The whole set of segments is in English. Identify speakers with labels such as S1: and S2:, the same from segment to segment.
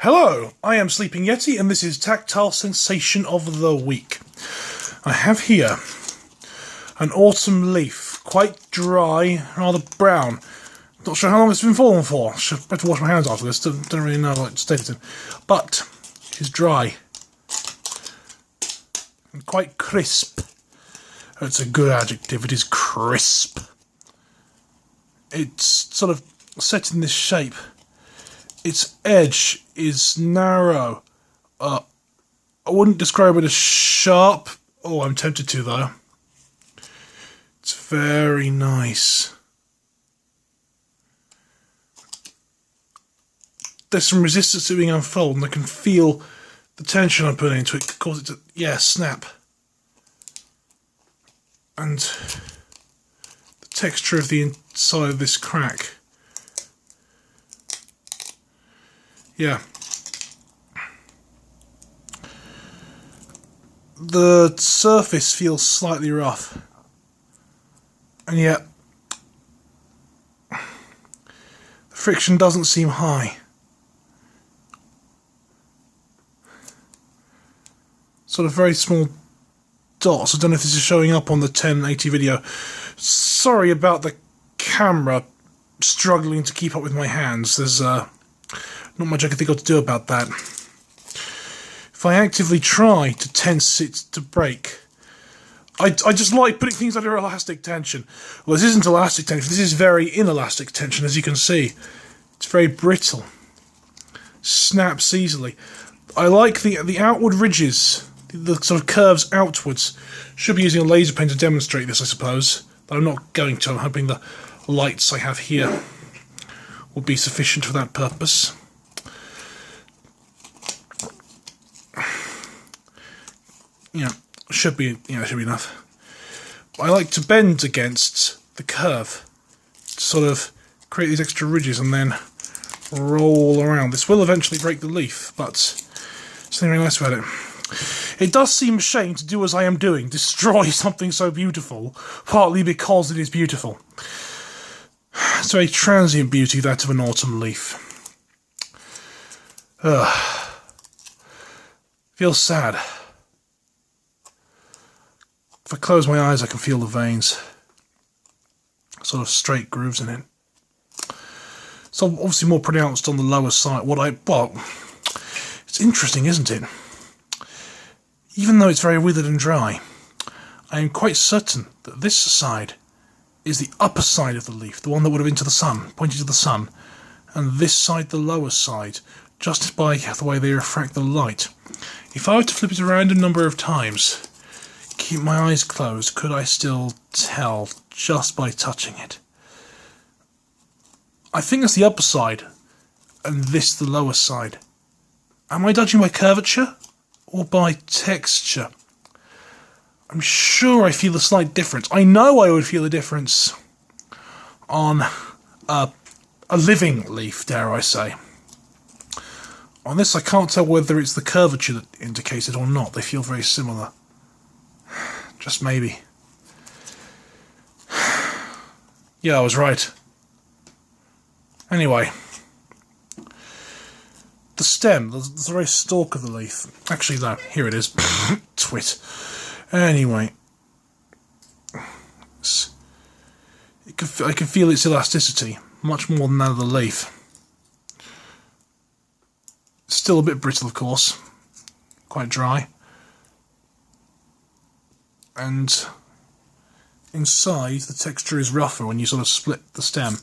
S1: Hello, I am Sleeping Yeti, and this is Tactile Sensation of the Week. I have here an autumn leaf, quite dry, rather brown. Not sure how long it's been falling for. Should better wash my hands after this. Don't really know what state it's in, but it is dry and quite crisp. It's a good adjective. It is crisp. It's sort of set in this shape. Its edge is narrow. I wouldn't describe it as sharp. Oh, I'm tempted to, though. It's very nice. There's some resistance to being unfolded, and I can feel the tension I'm putting into it could cause it to, snap. And the texture of the inside of this crack. Yeah. The surface feels slightly rough. And yet, the friction doesn't seem high. Sort of very small dots. I don't know if this is showing up on the 1080 video. Sorry about the camera struggling to keep up with my hands. There's not much I can think of to do about that. If I actively try to tense it to break, I just like putting things under elastic tension. Well, this isn't elastic tension, this is very inelastic tension, as you can see. It's very brittle. Snaps easily. I like the outward ridges, the sort of curves outwards. Should be using a laser pen to demonstrate this, I suppose. But I'm not going to. I'm hoping the lights I have here will be sufficient for that purpose. Should be enough. I like to bend against the curve to sort of create these extra ridges and then roll around. This will eventually break the leaf, but there's something very nice about it. It does seem a shame to do as I am doing, destroy something so beautiful, partly because it is beautiful. It's a very transient beauty, that of an autumn leaf. Feels sad. If I close my eyes, I can feel the veins. Sort of straight grooves in it. It's obviously more pronounced on the lower side. It's interesting, isn't it? Even though it's very withered and dry, I am quite certain that this side is the upper side of the leaf, the one that would have been to the sun, pointing to the sun, and this side the lower side, just by the way they refract the light. If I were to flip it around a number of times, keep my eyes closed, could I still tell just by touching it? I think that's the upper side, and this the lower side. Am I judging by curvature or by texture? I'm sure I feel a slight difference. I know I would feel a difference on a living leaf, dare I say. On this I can't tell whether it's the curvature that indicates it or not. They feel very similar. Just maybe. Yeah, I was right. Anyway. The stem, the very stalk of the leaf. Actually, no, here it is. Twit. Anyway. I can feel its elasticity, much more than that of the leaf. It's still a bit brittle, of course. Quite dry. And inside, the texture is rougher when you sort of split the stem.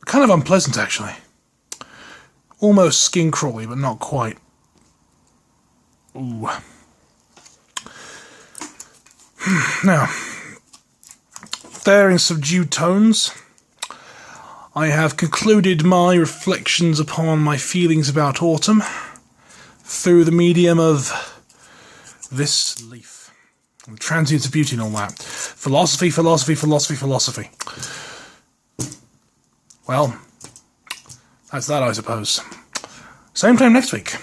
S1: Kind of unpleasant, actually. Almost skin crawly, but not quite. Ooh. Now, there in subdued tones, I have concluded my reflections upon my feelings about autumn through the medium of this leaf. The transience of beauty and all that. Philosophy, philosophy, philosophy, philosophy. Well, that's that, I suppose. Same time next week.